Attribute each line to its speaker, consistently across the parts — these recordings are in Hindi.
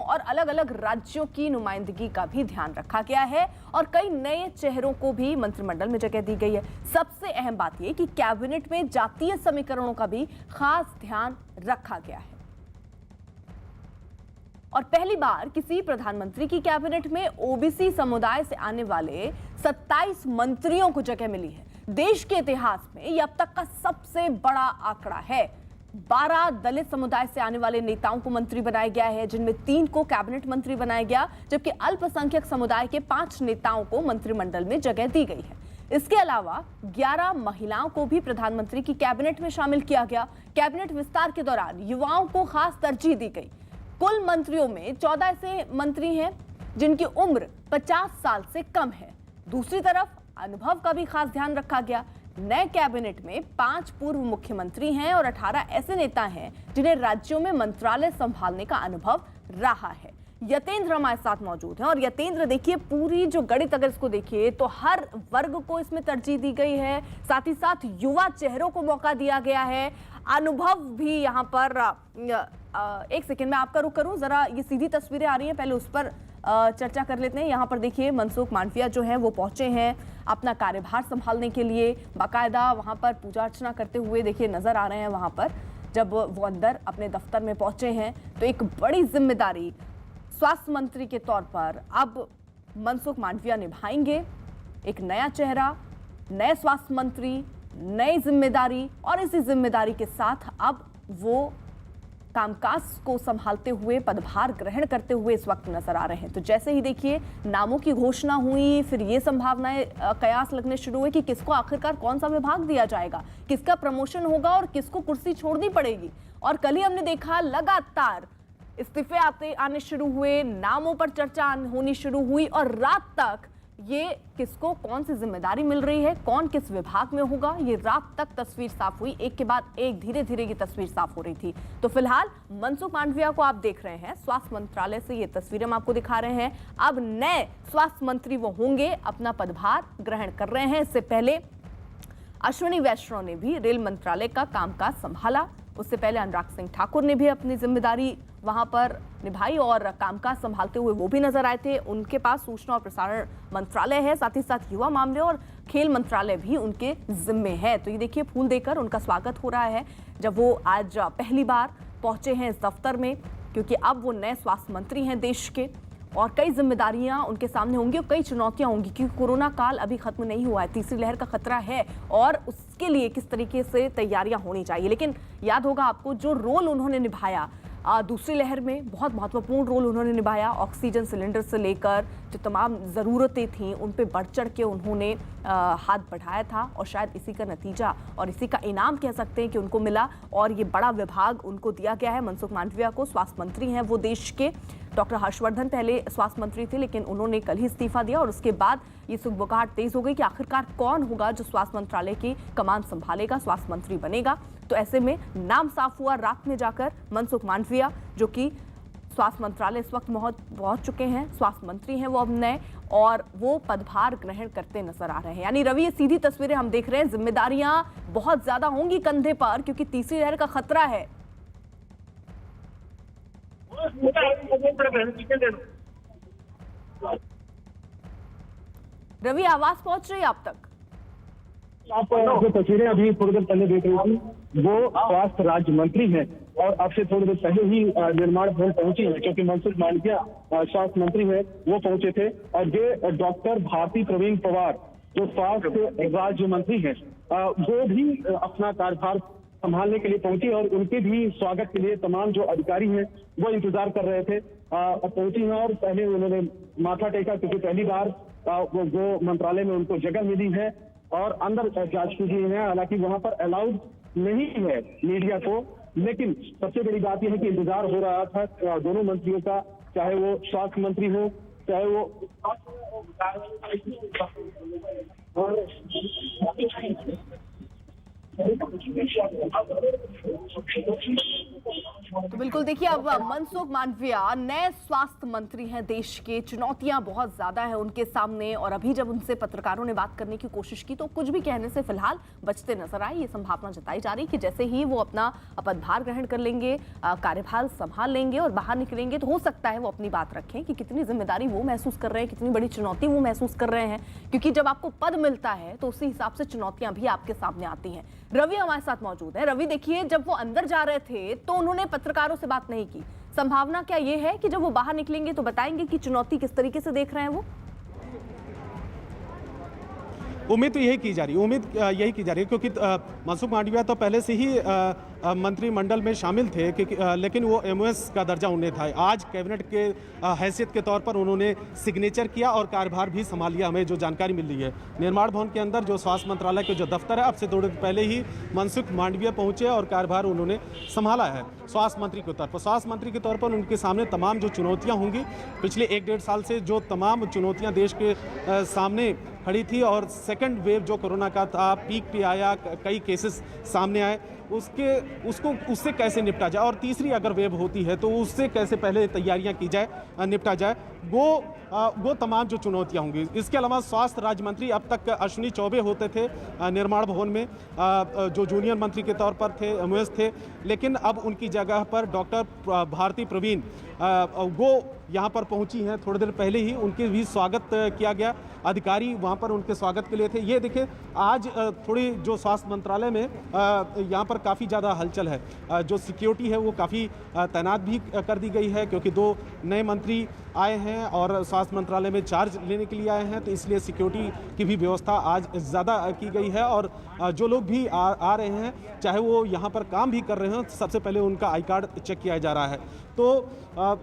Speaker 1: और अलग अलग राज्यों की नुमाइंदगी का भी ध्यान रखा गया है और कई नए चेहरों को भी मंत्रिमंडल में जगह दी गई है। सबसे अहम बात यह कि कैबिनेट में जातीय समीकरणों का भी खास ध्यान रखा गया है और पहली बार किसी प्रधानमंत्री की कैबिनेट में ओबीसी समुदाय से आने वाले 27 मंत्रियों को जगह मिली है। देश के इतिहास में यह अब तक का सबसे बड़ा आंकड़ा है। 12 दलित समुदाय से आने वाले नेताओं को मंत्री बनाया गया है, जिनमें 3 को कैबिनेट मंत्री बनाया गया, जबकि अल्पसंख्यक समुदाय के 5 नेताओं को मंत्रिमंडल में जगह दी गई है। इसके अलावा 11 महिलाओं को भी प्रधानमंत्री की कैबिनेट में शामिल किया गया। कैबिनेट विस्तार के दौरान युवाओं को खास तरजीह दी गई। कुल मंत्रियों में 14 ऐसे मंत्री हैं जिनकी उम्र 50 साल से कम है। दूसरी तरफ अनुभव का भी खास ध्यान रखा गया। नए कैबिनेट में 5 पूर्व मुख्यमंत्री हैं और 18 ऐसे नेता हैं जिन्हें राज्यों में मंत्रालय संभालने का अनुभव रहा है। यतेंद्र हमारे साथ मौजूद हैं और यतेंद्र, देखिए पूरी जो गणित अगर इसको देखिए तो हर वर्ग को इसमें तरजीह दी गई है, साथ ही साथ युवा चेहरों को मौका दिया गया है। अनुभव भी यहाँ पर एक सेकेंड में आपका रुख करूं, जरा ये सीधी तस्वीरें आ रही हैं, पहले उस पर चर्चा कर लेते हैं। यहाँ पर देखिए मनसुख मांडविया जो हैं वो पहुंचे हैं अपना कार्यभार संभालने के लिए, बाकायदा वहाँ पर पूजा अर्चना करते हुए देखिए नजर आ रहे हैं। वहाँ पर जब वो अंदर अपने दफ्तर में पहुंचे हैं तो एक बड़ी जिम्मेदारी स्वास्थ्य मंत्री के तौर पर अब मनसुख मांडविया निभाएंगे। एक नया चेहरा, नए स्वास्थ्य मंत्री, नई जिम्मेदारी और इसी जिम्मेदारी के साथ अब वो कामकाज को संभालते हुए पदभार ग्रहण करते हुए इस वक्त नजर आ रहे हैं। तो जैसे ही देखिए नामों की घोषणा हुई, फिर ये संभावनाएं कयास लगने शुरू हुए कि किसको आखिरकार कौन सा विभाग दिया जाएगा, किसका प्रमोशन होगा और किसको कुर्सी छोड़नी पड़ेगी। और कल ही हमने देखा लगातार इस्तीफे आने शुरू हुए, नामों पर चर्चा होनी शुरू हुई और रात तक ये किसको कौन सी जिम्मेदारी मिल रही है, कौन किस विभाग में होगा, ये रात तक तस्वीर साफ हुई। एक के बाद एक धीरे धीरे ये तस्वीर साफ हो रही थी। तो फिलहाल मनसुख मांडविया को आप देख रहे हैं, स्वास्थ्य मंत्रालय से ये तस्वीरें हम आपको दिखा रहे हैं। अब नए स्वास्थ्य मंत्री वो होंगे, अपना पदभार ग्रहण कर रहे हैं। इससे पहले अश्विनी वैष्णव ने भी रेल मंत्रालय का कामकाज संभाला। उससे पहले अनुराग सिंह ठाकुर ने भी अपनी जिम्मेदारी वहां पर निभाई और कामकाज संभालते हुए वो भी नजर आए थे। उनके पास सूचना और प्रसारण मंत्रालय है, साथ ही साथ युवा मामले और खेल मंत्रालय भी उनके जिम्मे है। तो ये देखिए फूल देकर उनका स्वागत हो रहा है जब वो आज पहली बार पहुंचे हैं इस दफ्तर में, क्योंकि अब वो नए स्वास्थ्य मंत्री हैं देश के और कई जिम्मेदारियां उनके सामने होंगी और कई चुनौतियां होंगी, क्योंकि कोरोना काल अभी खत्म नहीं हुआ है, तीसरी लहर का खतरा है और उसके लिए किस तरीके से तैयारियां होनी चाहिए। लेकिन याद होगा आपको जो रोल उन्होंने निभाया दूसरी लहर में, बहुत महत्वपूर्ण रोल उन्होंने निभाया। ऑक्सीजन सिलेंडर से लेकर जो तमाम ज़रूरतें थीं उन पे बढ़ चढ़ के उन्होंने हाथ बढ़ाया था और शायद इसी का नतीजा और इसी का इनाम कह सकते हैं कि उनको मिला और ये बड़ा विभाग उनको दिया गया है। मनसुख मांडविया को स्वास्थ्य मंत्री हैं वो देश के। डॉक्टर हर्षवर्धन पहले स्वास्थ्य मंत्री थे, लेकिन उन्होंने कल ही इस्तीफा दिया और उसके बाद ये सुगबुगाहट तेज हो गई कि आखिरकार कौन होगा जो स्वास्थ्य मंत्रालय की कमान संभालेगा, स्वास्थ्य मंत्री बनेगा। तो ऐसे में नाम साफ हुआ रात में जाकर, मनसुख मांडविया जो कि स्वास्थ्य मंत्रालय इस वक्त पहुंच चुके हैं, स्वास्थ्य मंत्री हैं वो अब नए और वो पदभार ग्रहण करते नजर आ रहे हैं। यानी रवि, ये सीधी तस्वीरें हम देख रहे हैं, जिम्मेदारियां बहुत ज्यादा होंगी कंधे पर क्योंकि तीसरी लहर का खतरा है। रवि, आवाज पहुंच रही है आप तक?
Speaker 2: आप जो तस्वीरें अभी थोड़ी देर पहले देख रही थी वो स्वास्थ्य राज्य मंत्री हैं और अब से थोड़ी देर पहले ही निर्माण भवन पहुंची है, क्योंकि मनसुख मांडविया स्वास्थ्य मंत्री हैं वो पहुंचे थे और ये डॉक्टर भारती प्रवीण पवार जो स्वास्थ्य राज्य मंत्री हैं वो भी अपना कार्यभार संभालने के लिए पहुंची और उनके भी स्वागत के लिए तमाम जो अधिकारी हैं वो इंतजार कर रहे थे। पहुंची हैं और पहले उन्होंने माथा टेका क्योंकि पहली बार वो मंत्रालय में उनको जगह मिली है और अंदर जांच की गई है। हालांकि वहां पर अलाउड नहीं है मीडिया को, लेकिन सबसे बड़ी बात यह है कि इंतजार हो रहा था दोनों मंत्रियों का, चाहे वो स्वास्थ्य मंत्री हो चाहे वो
Speaker 1: तो बिल्कुल देखिए, अब मनसुख मांडविया नए स्वास्थ्य मंत्री हैं देश के। चुनौतियां बहुत ज्यादा है उनके सामने, और अभी जब उनसे पत्रकारों ने बात करने की कोशिश की तो कुछ भी कहने से फिलहाल बचते नजर आए। ये संभावना जताई जा रही कि जैसे ही वो अपना पदभार ग्रहण कर लेंगे, कार्यभार संभाल लेंगे और बाहर निकलेंगे, तो हो सकता है वो अपनी बात रखें कि कितनी जिम्मेदारी वो महसूस कर रहे हैं, कितनी बड़ी चुनौती वो महसूस कर रहे हैं। क्योंकि जब आपको पद मिलता है तो उसी हिसाब से चुनौतियां भी आपके सामने आती हैं। रवि हमारे साथ मौजूद है। रवि, देखिए, जब वो अंदर जा रहे थे तो उन्होंने पत्रकारों से बात नहीं की। संभावना क्या ये है कि जब वो बाहर निकलेंगे तो बताएंगे कि चुनौती किस तरीके से देख रहे हैं वो?
Speaker 3: उम्मीद तो यही की जा रही है, क्योंकि मनसुख मांडविया तो पहले से ही मंत्रिमंडल में शामिल थे, लेकिन वो एमओएस का दर्जा उन्हें था। आज कैबिनेट के हैसियत के तौर पर उन्होंने सिग्नेचर किया और कार्यभार भी संभाल लिया। हमें जो जानकारी मिल रही है, निर्माण भवन के अंदर जो स्वास्थ्य मंत्रालय के जो दफ्तर है, अब से थोड़ी देर पहले ही मनसुख मांडविया पहुंचे और कार्यभार उन्होंने संभाला है स्वास्थ्य मंत्री के तौर पर। स्वास्थ्य मंत्री के तौर पर उनके सामने तमाम जो चुनौतियाँ होंगी, पिछले 1-1.5 साल से जो तमाम चुनौतियाँ देश के सामने खड़ी थी, और सेकंड वेव जो कोरोना का था, पीक पे आया, कई केसेस सामने आए, उससे कैसे निपटा जाए, और तीसरी अगर वेव होती है तो उससे कैसे पहले तैयारियां की जाए, निपटा जाए, वो तमाम जो चुनौतियां होंगी। इसके अलावा स्वास्थ्य राज्य मंत्री अब तक अश्विनी चौबे होते थे निर्माण भवन में, जो जूनियर मंत्री के तौर पर थे, एमओएस थे, लेकिन अब उनकी जगह पर डॉक्टर भारती प्रवीण वो यहाँ पर पहुँची हैं। थोड़ी देर पहले ही उनके भी स्वागत किया गया, अधिकारी वहाँ पर उनके स्वागत के लिए थे। ये देखिए, आज थोड़ी जो स्वास्थ्य मंत्रालय में यहाँ पर काफ़ी ज़्यादा हलचल है, जो सिक्योरिटी है वो काफ़ी तैनात भी कर दी गई है, क्योंकि 2 नए मंत्री आए हैं और स्वास्थ्य मंत्रालय में चार्ज लेने के लिए आए हैं, तो इसलिए सिक्योरिटी की भी व्यवस्था आज ज़्यादा की गई है। और जो लोग भी आ रहे हैं, चाहे वो यहाँ पर काम भी कर रहे हैं, सबसे पहले उनका आई कार्ड चेक किया जा रहा है। तो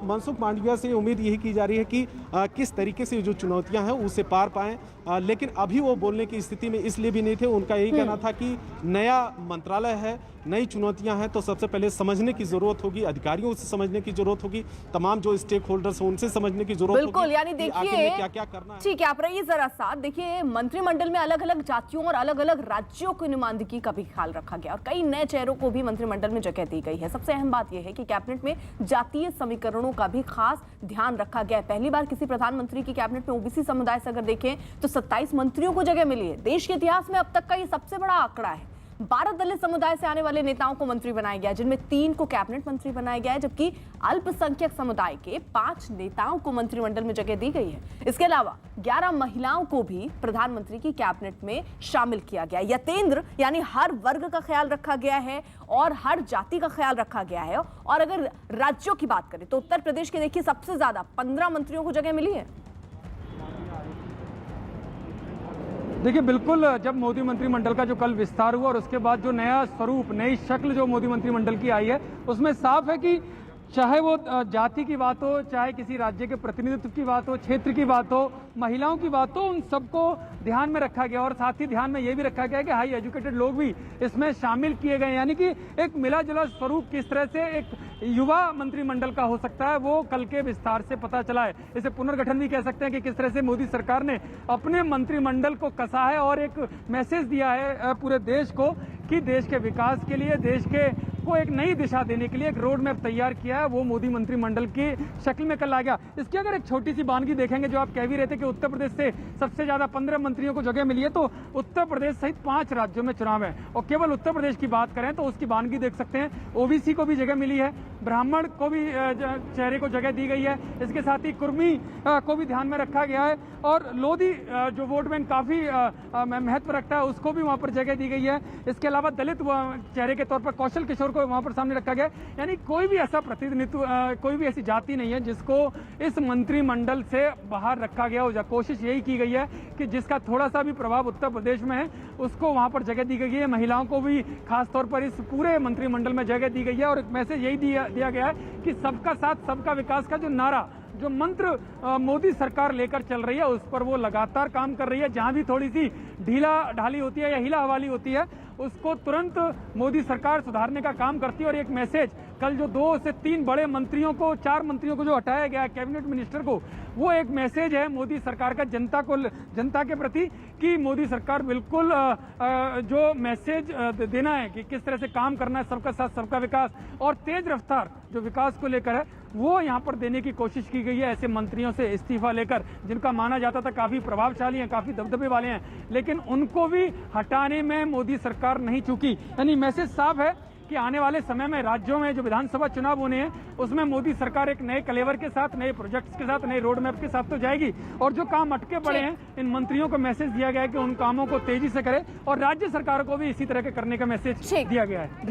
Speaker 3: मनसुख मांडविया से उम्मीद यही की जा रही है कि किस तरीके से जो चुनौतियां हैं उससे पार पाएं, लेकिन अभी वो बोलने की स्थिति में इसलिए भी नहीं थे। उनका यही कहना था कि नया मंत्रालय है, नई चुनौतियां हैं, तो सबसे पहले समझने की जरूरत होगी, अधिकारियों से समझने की जरूरत होगी, तमाम जो स्टेक होल्डर्स हैं उनसे समझने की जरूरत होगी।
Speaker 1: बिल्कुल, यानी देखिए
Speaker 3: क्या क्या करना है।
Speaker 1: ठीक है, आप रहिए जरा साथ। देखिए, मंत्रिमंडल में अलग अलग जातियों और अलग अलग राज्यों की नुमाइंदगी का भी ख्याल रखा गया और कई नए चेहरों को भी मंत्रिमंडल में जगह दी गई है। सबसे अहम बात यह है कि कैबिनेट में जातीय समीकरणों का भी खास ध्यान रखा गया है। पहली बार किसी प्रधानमंत्री की कैबिनेट में ओबीसी समुदाय से अगर देखें तो 27 मंत्रियों को जगह मिली है। देश के इतिहास में अब तक का ये सबसे बड़ा आंकड़ा है। 12 दलित समुदाय से आने वाले नेताओं को मंत्री बनाया गया, जिनमें 3 को कैबिनेट मंत्री बनाया गया है, जबकि अल्पसंख्यक समुदाय के 5 नेताओं को मंत्रिमंडल में जगह दी गई है। इसके अलावा 11 महिलाओं को भी प्रधानमंत्री की कैबिनेट में शामिल किया गया। यतेंद्र, यानी हर वर्ग का ख्याल रखा गया है और हर जाति का ख्याल रखा गया है। और अगर राज्यों की बात करें तो उत्तर प्रदेश के देखिए सबसे ज्यादा 15 मंत्रियों को जगह मिली है।
Speaker 4: देखिए, बिल्कुल, जब मोदी मंत्रिमंडल का जो कल विस्तार हुआ और उसके बाद जो नया स्वरूप, नई शक्ल जो मोदी मंत्रिमंडल की आई है, उसमें साफ है कि चाहे वो जाति की बात हो, चाहे किसी राज्य के प्रतिनिधित्व की बात हो, क्षेत्र की बात हो, महिलाओं की बात हो, उन सबको ध्यान में रखा गया। और साथ ही ध्यान में ये भी रखा गया कि हाई एजुकेटेड लोग भी इसमें शामिल किए गए, यानी कि एक मिला जुला स्वरूप किस तरह से एक युवा मंत्रिमंडल का हो सकता है, वो कल के विस्तार से पता चला है। इसे पुनर्गठन भी कह सकते हैं कि किस तरह से मोदी सरकार ने अपने मंत्रिमंडल को कसा है और एक मैसेज दिया है पूरे देश को कि देश के विकास के लिए, देश के को एक नई दिशा देने के लिए एक रोड मैप तैयार किया है, वो मोदी मंत्रिमंडल की शक्ल में कल आ गया। इसकी अगर एक छोटी सी बानगी देखेंगे, जो आप कह भी रहे थे कि उत्तर प्रदेश से सबसे ज्यादा 15 मंत्रियों को जगह मिली है, तो उत्तर प्रदेश सहित 5 राज्यों में चुनाव है और केवल उत्तर प्रदेश की बात करें तो उसकी बानगी देख सकते हैं। ओबीसी को भी जगह मिली है, ब्राह्मण को भी चेहरे को जगह दी गई है, इसके साथ ही कुर्मी को भी ध्यान में रखा गया है और लोधी जो वोट बैंक काफी महत्व रखता है, उसको भी वहां पर जगह दी गई है। इसके अलावा दलित चेहरे के तौर पर कौशल किशोर को वहां पर सामने रखा गया। यानी कोई भी ऐसा प्रतिनिधित्व, कोई भी ऐसी जाति नहीं है जिसको इस मंत्रिमंडल से बाहर रखा गया हो। कोशिश यही की गई है कि जिसका थोड़ा सा भी प्रभाव उत्तर प्रदेश में है उसको वहां पर जगह दी गई है। महिलाओं को भी खासतौर पर इस पूरे मंत्रिमंडल में जगह दी गई है और एक मैसेज यही दिया गया है कि सबका साथ सबका विकास का जो नारा, जो मंत्र मोदी सरकार लेकर चल रही है, उस पर वो लगातार काम कर रही है। जहां भी थोड़ी सी ढीला ढाली होती है या हिला हवाली होती है, उसको तुरंत मोदी सरकार सुधारने का काम करती है। और एक मैसेज कल जो 2 से 3 बड़े मंत्रियों को, 4 मंत्रियों को जो हटाया गया कैबिनेट मिनिस्टर को, वो एक मैसेज है मोदी सरकार का जनता के प्रति कि मोदी सरकार बिल्कुल जो मैसेज देना है कि किस तरह से काम करना है, सबका साथ सबका विकास और तेज रफ्तार जो विकास को लेकर है, वो यहाँ पर देने की कोशिश की गई है ऐसे मंत्रियों से इस्तीफा लेकर, जिनका माना जाता था काफी प्रभावशाली हैं, काफी दबदबे वाले हैं, लेकिन उनको भी हटाने में मोदी सरकार नहीं चूकी। यानी मैसेज साफ है कि आने वाले समय में राज्यों में जो विधानसभा चुनाव होने हैं उसमें मोदी सरकार एक नए कलेवर के साथ, नए प्रोजेक्ट्स के साथ, नए रोड मैप के साथ तो जाएगी। और जो काम अटके पड़े हैं, इन मंत्रियों को मैसेज दिया गया है कि उन कामों को तेजी से करें और राज्य सरकार को भी इसी तरह के करने का मैसेज दिया गया है।